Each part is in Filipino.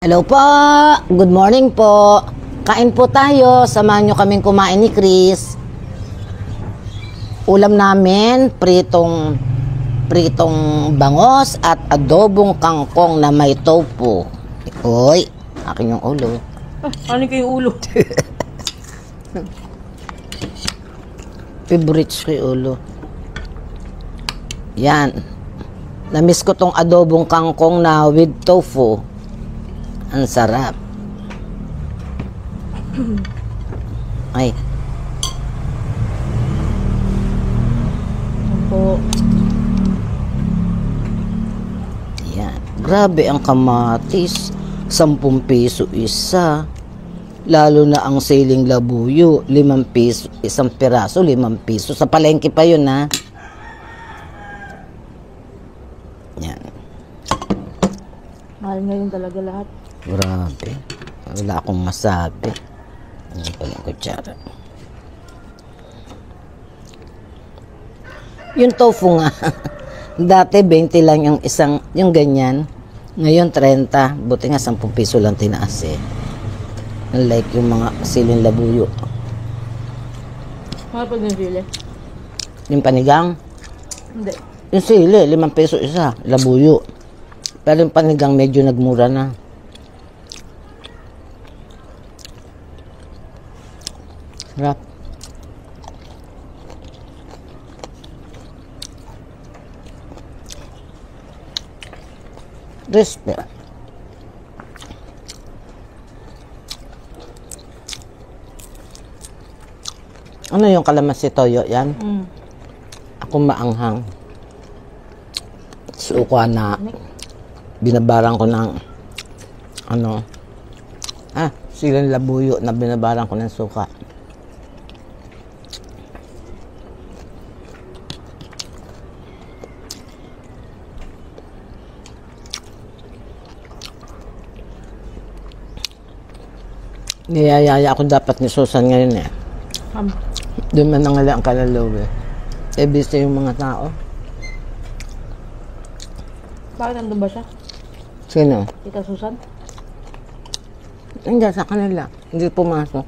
Hello po, good morning po. Kain po tayo, samahan nyo kaming kumain ni Chris. Ulam namin, pritong bangos at adobong kangkong na may tofu. Oy, akin yung ulo. Ano yung ulo? Favorite ko yung ulo. Yan. Namiss ko tong adobong kangkong na with tofu. Ang sarap. Ay. Po. Yan. Grabe ang kamatis. 10 piso isa. Lalo na ang siling labuyo. 5 piso. Isang piraso, 5 piso. Sa palengke pa yun, ha? Yan. Mahal ngayon talaga lahat. Grabe. Wala akong masabi. Ano pa yung kutsara? Yung tofu nga. Dati 20 lang yung isang, yung ganyan. Ngayon 30. Buti nga 10 piso lang tinaas eh. Like yung mga siling labuyo. Mahal pa din sili? Yung panigang. Hindi. Yung sili, 5 piso isa. Labuyo. Pero yung panigang medyo nagmura na. Sarap. Respect. Ano yung kalamansi toyo yan? Ako maanghang. Suka na binabarang ko ng silang labuyo na binabarang ko ng suka. Niyayaya ako dapat ni Susan ngayon eh. Doon man nangali ang kalalaw eh. Eh, busy yung mga tao. Bakit nandun ba siya? Sino? Tita Susan? Nandiyan sa kanila. Hindi pumasok.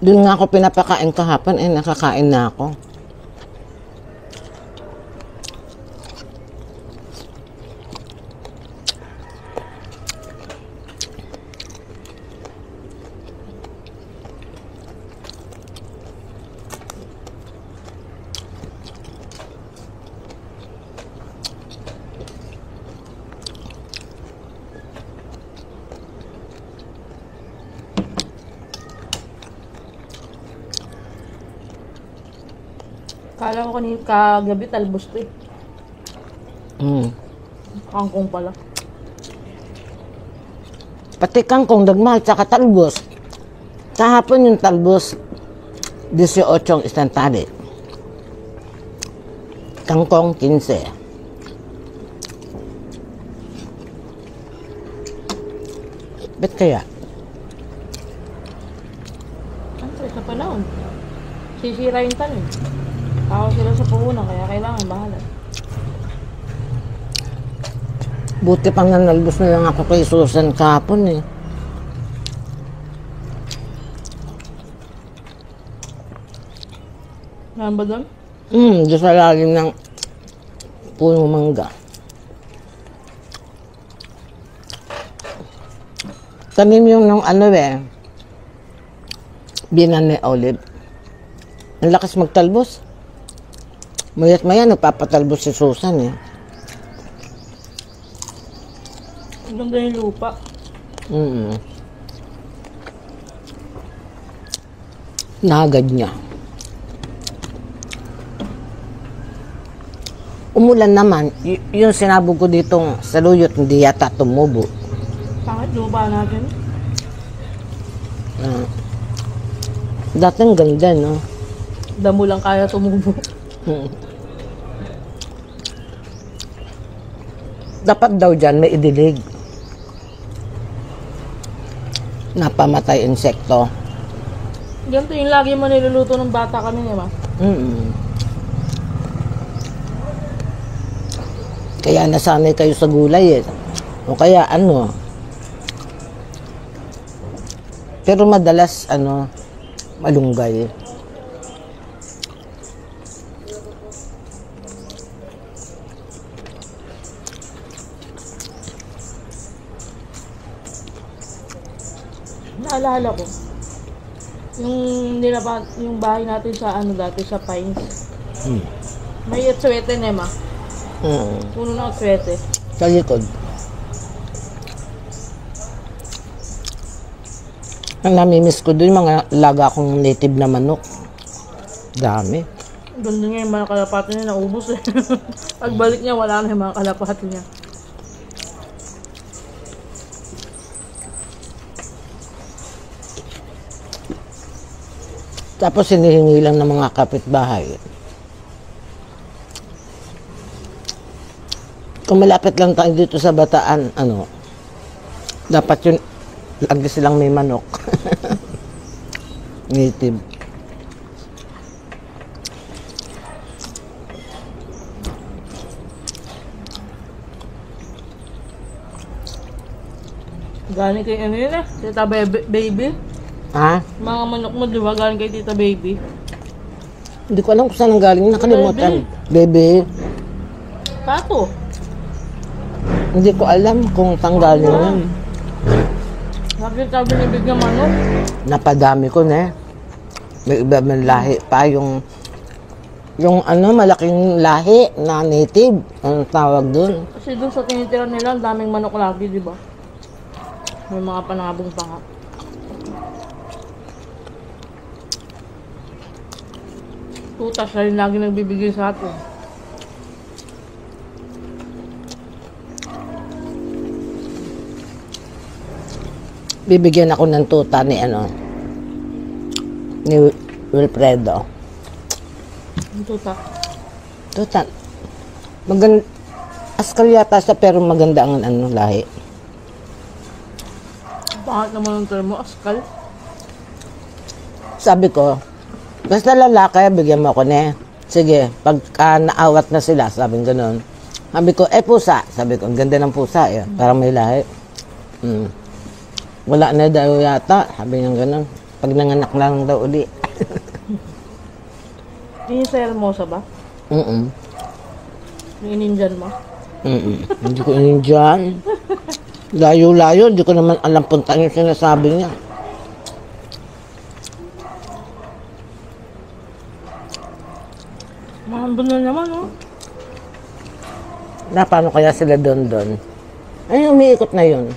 Doon nga ako pinapakain kahapon eh, nakakain na ako. Kala ko kanina kagabi talbos to eh. Kangkong pala. Pati kangkong dagmahal tsaka talbos. Kahapon yung talbos 18 ang isang tali. Kangkong 15. Ba't kaya? Ano sa panahon? Sisira yung tanim. Tao sila sa puhunan kaya kailangan bahala. Buti pang nanalbos na lang ako kay Susan kahapon eh. Saan ba doon? Doon sa lalim ng puno mangga. Tanim yung ng binan ni Olive. Ang lakas magtalbos. Mayat maya nagpapatalbos si Susan eh. Ang ganda yung lupa. Nagad niya. Umulan naman. Yung sinabog ko ditong saluyot, hindi yata tumubo. Bakit lupa natin? Dating ganda, no? Damo lang kaya tumubo. Dapat daw dyan may idilig. Napamatay insekto. Ganito yung lagi mo niluluto ng bata kami, di ba? Kaya nasanay kayo sa gulay eh. O kaya ano. Pero madalas ano, malunggay. Naalala ko, yung bahay natin sa ano dati sa Pines. May atswete, Nema. Puno ng atswete. Sa likod. Ang namimiss ko doon, mga laga kong native na manok. Dami. Doon din nga yung mga kalapati niya naubos eh. Pagbalik niya, wala na yung mga kalapati niya. Tapos hinihingi lang ng mga kapitbahay. Kung malapit lang tayo dito sa Bataan, ano, dapat yun, lagi silang may manok. Native. Galing kay ano yun eh, Tita Baby. Ha? Mga manok mo, di ba? Galing kay Tita Baby. Hindi ko alam kung saan ang galing. Nakalimutan. Baby. Pato. Hindi ko alam kung saan galing yun. Sabi ni Big na manok. Napadami ko na eh. May iba man lahi pa yung ano, malaking lahi na native. Anong tawag dun? Kasi dun sa tinitira nila, ang daming manok lagi, di ba? May mga panangabong pa nga. Tutas na rin lagi nagbibigay sa atin. Bibigyan ako ng tuta ni ano, ni Wilfredo. Ang tuta. Tuta. Askal yata siya pero maganda ang ano, lahi. Bakit naman ang termo? Askal? Sabi ko, basta lalaki, bigyan mo ako na. Sige, pagka naawat na sila, sabi ko gano'n. Sabi ko, pusa. Sabi ko, ang ganda ng pusa. Eh. Parang may lahi. Wala na daw yata. Sabi niya gano'n. Pag nanganak lang daw uli. Yung sa Hermosa ba? Yung ininjan mo? Hindi ko inindihan. Layo-layo, hindi ko naman alam puntaan yung sinasabi niya. Mahambon na naman, oh. Na, paano kaya sila doon? Ay, umiikot na yun.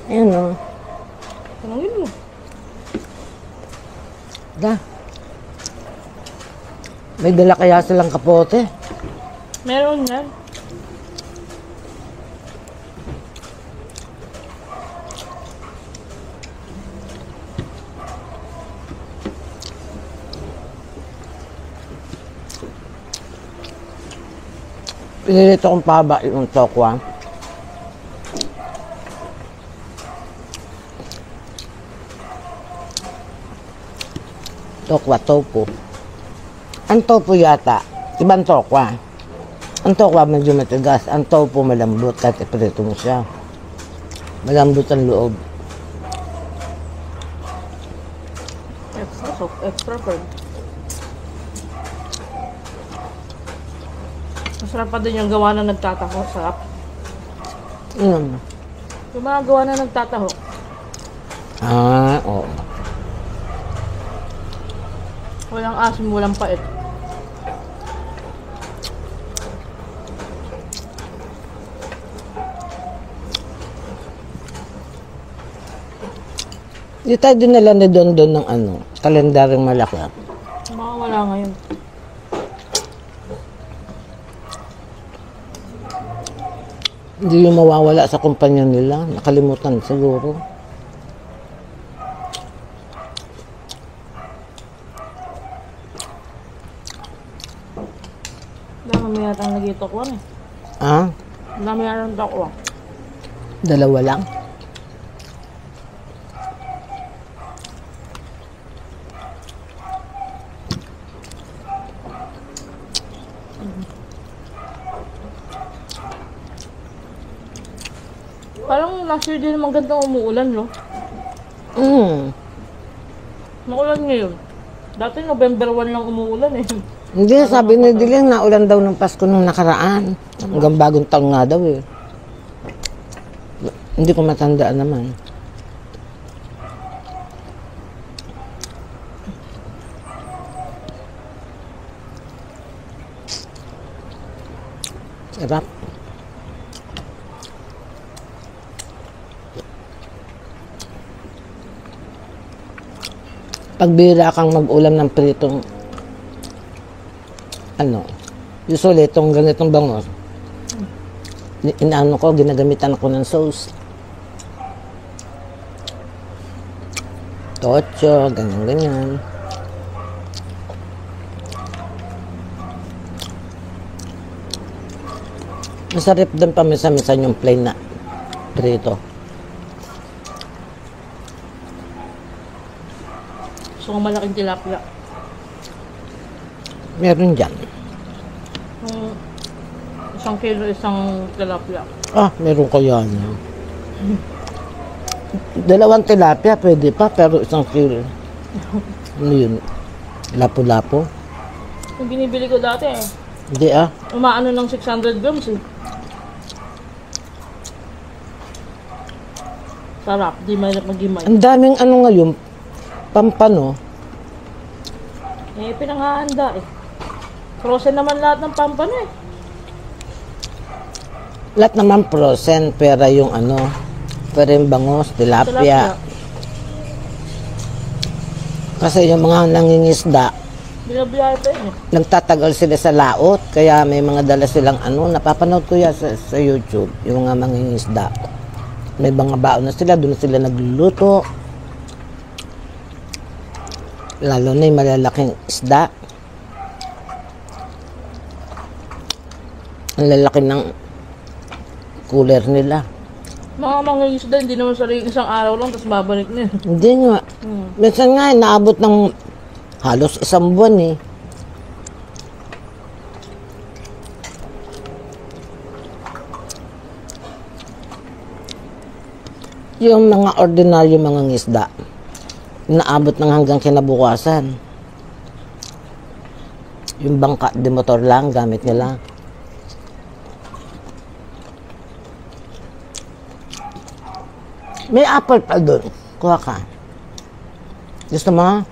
Ayun, no. Tanungin mo. Da. May dala kaya silang kapote. Meron yan. Pinilito kong paba yung tokwa. Tokwa, tofu. Ang tofu yata, ibang tokwa. Ang tokwa medyo matigas, ang tofu malambot kahit iprito mo siya. Malambot ang loob. Extra firm. Masarap pa din yung gawa na nagtataho. Sarap. Yun. Yung mga gawa na nagtataho. Oo. Walang asim, walang pait. Di tayo dinala ni Don ng ano, kalendaryong malaki. Baka wala ngayon. Hindi yung mawawala sa kumpanya nila. Nakalimutan siguro. Dami mo yata ang nagitokwan eh. Dami yata ang tokwa. Dalawa lang. Parang last year din naman gandang umuulan, no? Maulan ngayon. Dati November 1 lang umuulan eh. Hindi, sabi ni Diling, naulan daw ng Pasko nung nakaraan. Hanggang bagong taon nga daw eh. Hindi ko matandaan naman. Sarap. Pagbira kang mag-ulam ng pritong usually itong ganitong bangos, inaano ko, ginagamitan ako ng sauce. Tocho, ganyan-ganyan. Masarap din pa minsan-minsan yung plain na prito. So, malaking tilapia. Meron dyan. Yung 1 kilo, isang tilapia. Meron ko yan. 2 tilapia, pwede pa, pero 1 kilo. Ano yun? Lapo-lapo? Yung binibili ko dati eh. Hindi Umaano ng 600 grams eh. Sarap, di mahirap mag-imay. Ang daming ngayon, pampano. Pinanghahanda eh. Frozen naman lahat ng pampano eh. Lahat naman frozen, pero yung pero yung bangos, tilapia. Kasi yung mga nangingisda, Binabiyahe pa yun eh. nagtatagal sila sa laot, kaya may mga dala silang napapanood ko yan sa YouTube, yung mga mangingisda. May mga baon na sila, doon sila nagluluto. Lalo na yung malalaking isda. Ang lalaki ng cooler nila. Mga mangingisda, hindi naman sarili isang araw lang, tapos babalik na yun. Hindi nga. Minsan nga, naabot ng halos 1 buwan eh. Yung mga ordinaryo mga ngisda, naabot ng hanggang kinabukasan. Yung bangka de motor lang, gamit nila. May apple pa doon. Kuha ka. Gusto mo?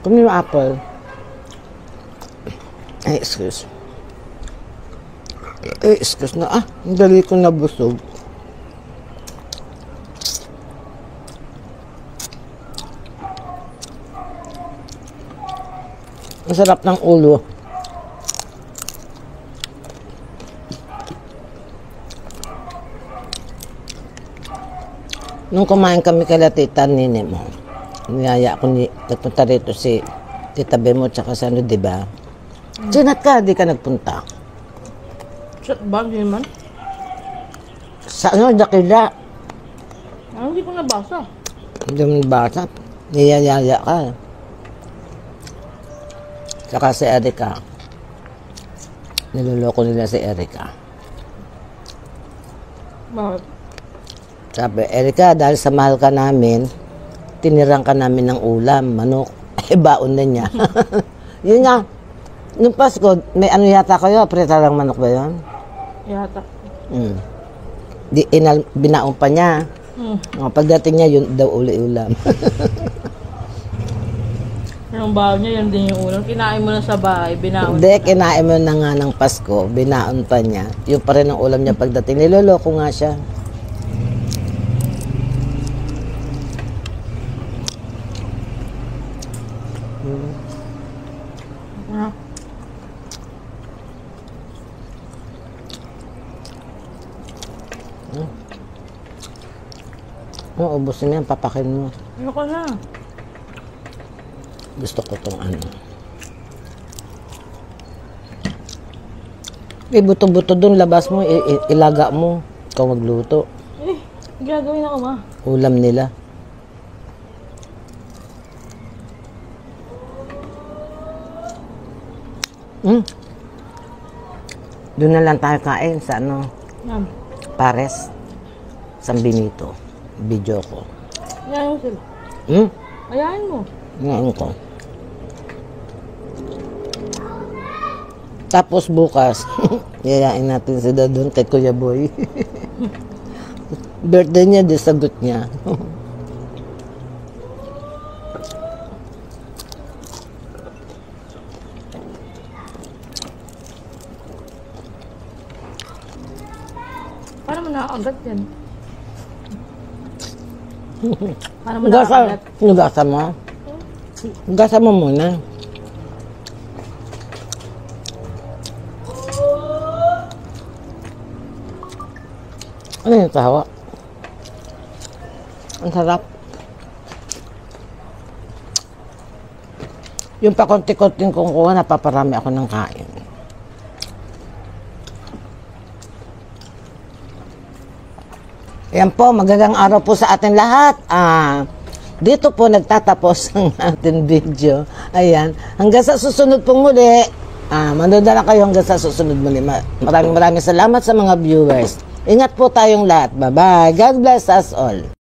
Kung yung apple. Excuse. Excuse na. Ang dali ko nabusog. Ang sarap ng ulo. Nung kumain kami kala Tita Nini mo, niyaya ako nagpunta rito si Tita Bemo tsaka sa diba? Sinat ka, di ka nagpunta. Shot ba, hindi man? Sa Dakila. Hindi ko nabasa. Hindi mo nabasa. Niyayaya ka. Saka si Erika. Niloloko nila si Erika. Bakit? Sabi, Erika, dahil sa mahal ka namin, tinirang ka namin ng ulam, manok. Baon na niya. Yun nga. Nung Pasko, may yata kayo? Preta lang manok ba yun? Yata. Binaon pa niya. Pagdating niya, yun daw uli-ulam. Yung baon niya, yun din yung ulam. Kinain mo na sa bahay, binaon. Hindi, kinain mo na nga ng Pasko, binaon pa niya. Yun pa rin ang ulam niya pagdating. Niloloko nga siya. Ubusin mo yan, papakin mo. Ayoko na. Gusto ko itong May buto-buto doon, labas mo, ilaga mo. Ikaw magluto. Gagawin ako ma. Ulam nila. Doon na lang tayo kain sa Yan. Pares. San Benito. Video ko. Ayayin mo sila. Ayayin mo. Ngayon ko. Tapos bukas, yayain natin sila doon kay Kuya Boy. Birthday niya, di sagot niya. Paano mo nakakagat yan? Paano mo nakakagat? Hugasan mo. Hugasan mo muna. Ano yung tawa? Ang sarap. Yung pakonti-konting kong kuha, napaparami ako ng kain. Ayan po, magandang araw po sa atin lahat. Dito po nagtatapos ang ating video. Ayan, hanggang sa susunod pong muli. Manood na lang kayo hanggang sa susunod muli. Maraming salamat sa mga viewers. Ingat po tayong lahat. Bye-bye. God bless us all.